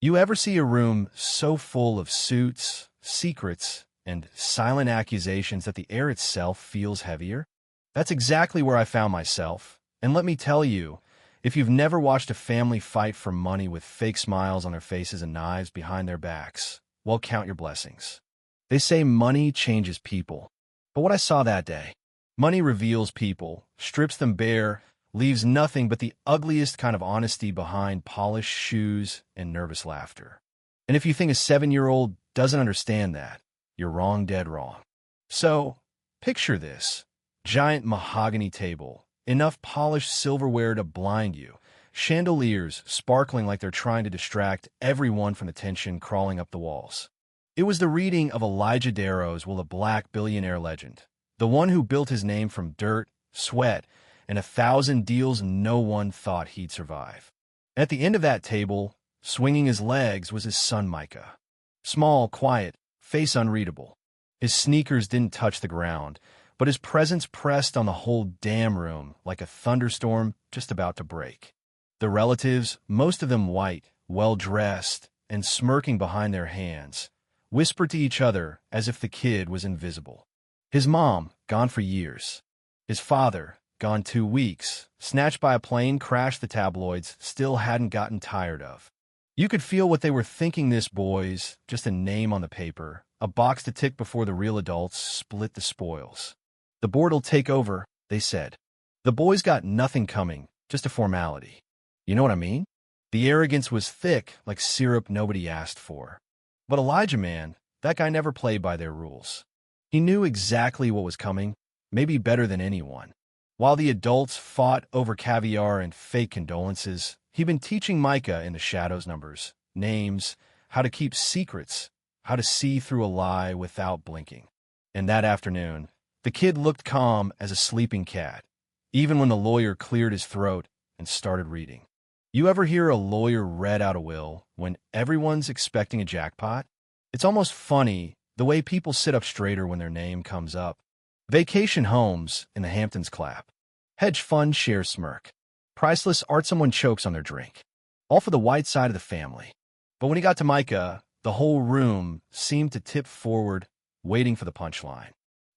You ever see a room so full of suits, secrets, and silent accusations that the air itself feels heavier? That's exactly where I found myself. And let me tell you, if you've never watched a family fight for money with fake smiles on their faces and knives behind their backs, well, count your blessings. They say money changes people. But what I saw that day, money reveals people, strips them bare, leaves nothing but the ugliest kind of honesty behind polished shoes and nervous laughter. And if you think a 7-year-old doesn't understand that, you're wrong, dead wrong. So, picture this. Giant mahogany table, enough polished silverware to blind you, chandeliers sparkling like they're trying to distract everyone from the tension crawling up the walls. It was the reading of Elijah Darrow's Will a Black Billionaire legend, the one who built his name from dirt, sweat, and 1,000 deals no one thought he'd survive. At the end of that table, swinging his legs, was his son Micah. Small, quiet, face unreadable. His sneakers didn't touch the ground, but his presence pressed on the whole damn room like a thunderstorm just about to break. The relatives, most of them white, well-dressed, and smirking behind their hands, whispered to each other as if the kid was invisible. His mom, gone for years. His father, gone 2 weeks, snatched by a plane crash the tabloids still hadn't gotten tired of. You could feel what they were thinking. This boy's just a name on the paper, a box to tick before the real adults split the spoils. The board'll take over, they said. The boys got nothing coming, just a formality. You know what I mean? The arrogance was thick, like syrup nobody asked for. But Elijah, man, that guy never played by their rules. He knew exactly what was coming, maybe better than anyone. While the adults fought over caviar and fake condolences, he'd been teaching Micah in the shadows numbers, names, how to keep secrets, how to see through a lie without blinking. And that afternoon, the kid looked calm as a sleeping cat, even when the lawyer cleared his throat and started reading. You ever hear a lawyer read out a will when everyone's expecting a jackpot? It's almost funny the way people sit up straighter when their name comes up. Vacation homes in the Hamptons clap. Hedge fund shares smirk. Priceless art, someone chokes on their drink. All for the white side of the family. But when he got to Micah, the whole room seemed to tip forward, waiting for the punchline.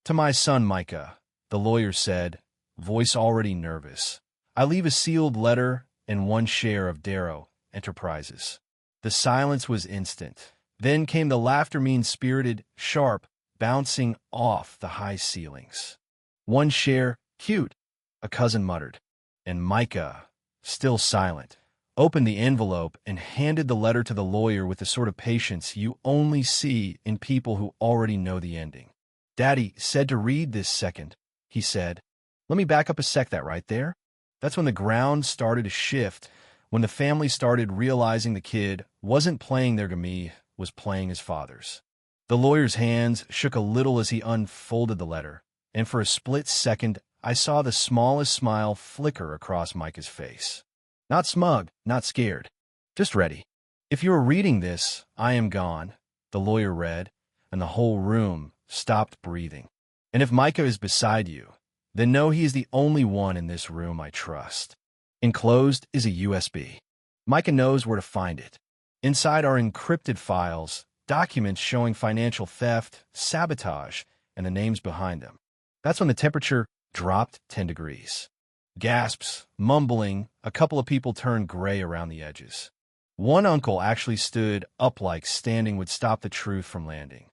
To my son Micah, the lawyer said, voice already nervous, I leave a sealed letter and 1 share of Darrow Enterprises. The silence was instant. Then came the laughter, mean-spirited, sharp, bouncing off the high ceilings. 1 share, cute, a cousin muttered. And Micah, still silent, opened the envelope and handed the letter to the lawyer with the sort of patience you only see in people who already know the ending. Daddy said to read this second, he said. Let me back up a sec. That right there? That's when the ground started to shift, when the family started realizing the kid wasn't playing their game, was playing his father's. The lawyer's hands shook a little as he unfolded the letter, and for a split second, I saw the smallest smile flicker across Micah's face. Not smug, not scared, just ready. If you are reading this, I am gone, the lawyer read, and the whole room stopped breathing. And if Micah is beside you, then know he is the only one in this room I trust. Enclosed is a USB. Micah knows where to find it. Inside are encrypted files, documents showing financial theft, sabotage, and the names behind them. That's when the temperature dropped 10 degrees. Gasps, mumbling, a couple of people turned gray around the edges. One uncle actually stood up like standing would stop the truth from landing.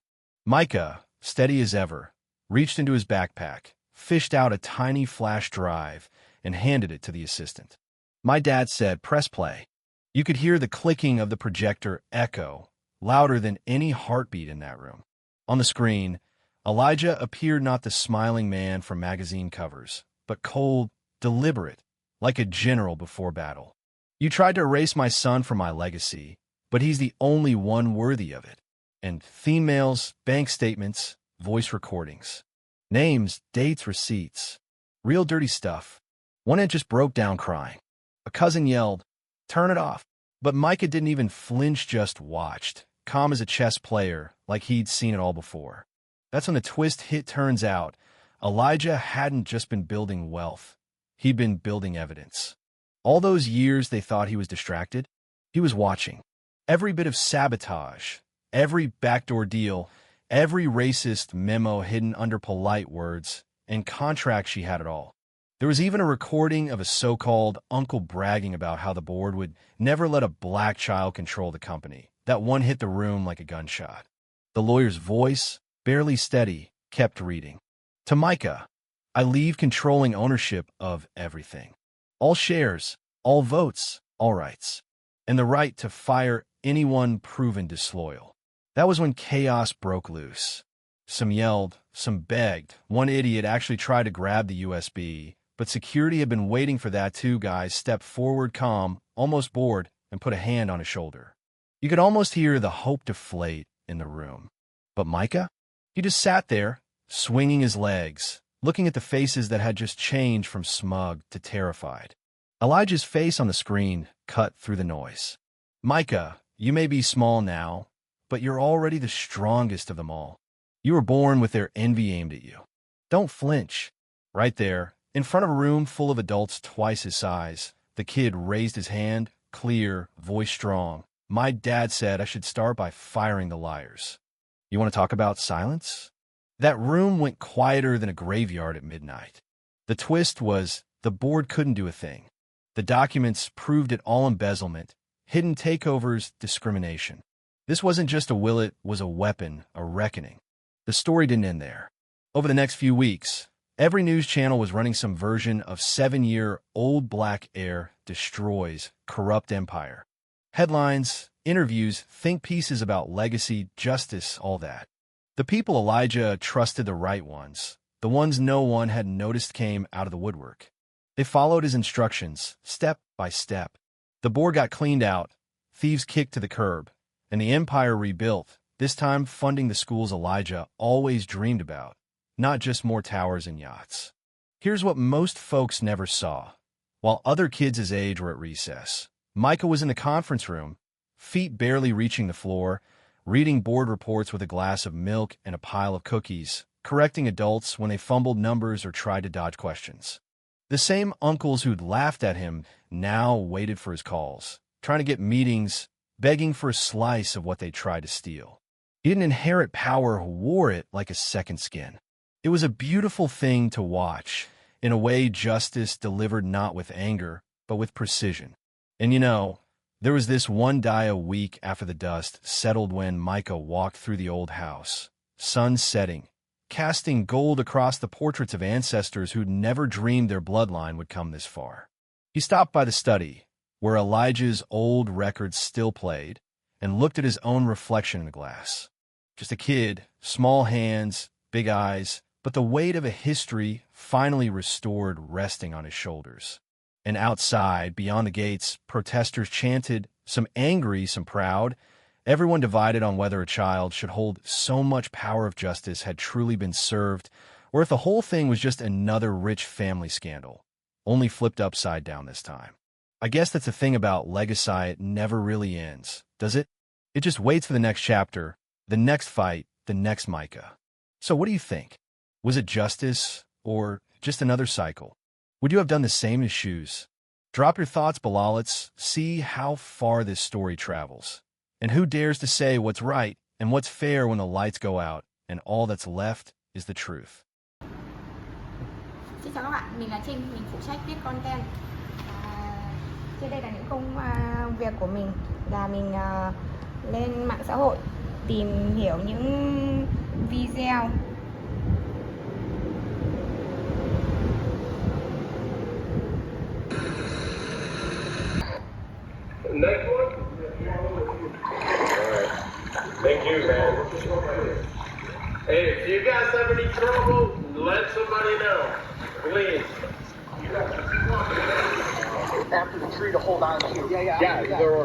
Micah, steady as ever, reached into his backpack, fished out a tiny flash drive, and handed it to the assistant. My dad said, press play. You could hear the clicking of the projector echo, louder than any heartbeat in that room. On the screen, Elijah appeared not the smiling man from magazine covers, but cold, deliberate, like a general before battle. You tried to erase my son from my legacy, but he's the only one worthy of it. And theme mails, bank statements, voice recordings. Names, dates, receipts. Real dirty stuff. One aunt just broke down crying. A cousin yelled, turn it off. But Micah didn't even flinch, just watched, calm as a chess player, like he'd seen it all before. That's when the twist hit. Turns out, Elijah hadn't just been building wealth. He'd been building evidence. All those years they thought he was distracted, he was watching. Every bit of sabotage, every backdoor deal, every racist memo hidden under polite words, and contracts, she had it all. There was even a recording of a so-called uncle bragging about how the board would never let a black child control the company. That one hit the room like a gunshot. The lawyer's voice, barely steady, kept reading. To Micah, I leave controlling ownership of everything. All shares, all votes, all rights. And the right to fire anyone proven disloyal. That was when chaos broke loose. Some yelled, some begged. One idiot actually tried to grab the USB, but security had been waiting for that. Two guys stepped forward calm, almost bored, and put a hand on his shoulder. You could almost hear the hope deflate in the room. But Micah? He just sat there, swinging his legs, looking at the faces that had just changed from smug to terrified. Elijah's face on the screen cut through the noise. Micah, you may be small now, but you're already the strongest of them all. You were born with their envy aimed at you. Don't flinch. Right there, in front of a room full of adults twice his size, the kid raised his hand, clear, voice strong. My dad said I should start by firing the liars. You want to talk about silence? That room went quieter than a graveyard at midnight. The twist was the board couldn't do a thing. The documents proved it all: embezzlement, hidden takeovers, discrimination. This wasn't just a will, it was a weapon, a reckoning. The story didn't end there. Over the next few weeks, every news channel was running some version of 7-year-old black heir destroys corrupt empire. Headlines, interviews, think pieces about legacy, justice, all that. The people Elijah trusted, the right ones, the ones no one had noticed, came out of the woodwork. They followed his instructions, step by step. The board got cleaned out, thieves kicked to the curb, and the empire rebuilt, this time funding the schools Elijah always dreamed about, not just more towers and yachts. Here's what most folks never saw. While other kids his age were at recess, Micah was in the conference room, feet barely reaching the floor, reading board reports with a glass of milk and a pile of cookies, correcting adults when they fumbled numbers or tried to dodge questions. The same uncles who'd laughed at him now waited for his calls, trying to get meetings, begging for a slice of what they tried to steal. He didn't inherit power, wore it like a second skin. It was a beautiful thing to watch, in a way justice delivered not with anger, but with precision. And you know, there was this one day a week after the dust settled when Micah walked through the old house, sun setting, casting gold across the portraits of ancestors who'd never dreamed their bloodline would come this far. He stopped by the study, where Elijah's old records still played, and looked at his own reflection in the glass. Just a kid, small hands, big eyes, but the weight of a history finally restored resting on his shoulders. And outside, beyond the gates, protesters chanted, some angry, some proud, everyone divided on whether a child should hold so much power if justice had truly been served, or if the whole thing was just another rich family scandal, only flipped upside down this time. I guess that's the thing about legacy, it never really ends, does it? It just waits for the next chapter, the next fight, the next Micah. So what do you think? Was it justice, or just another cycle? Would you have done the same as Shoes? Drop your thoughts below. Let's see how far this story travels. And who dares to say what's right and what's fair when the lights go out and all that's left is the truth. Xin chào các bạn, mình là Trinh, mình phụ trách viết content. Trên đây là những công việc của mình, là mình lên mạng xã hội tìm hiểu những video Next one? Alright. Thank you, man. Hey, if you guys have any trouble, let somebody know. Please. After the tree to hold on to. Yeah, they're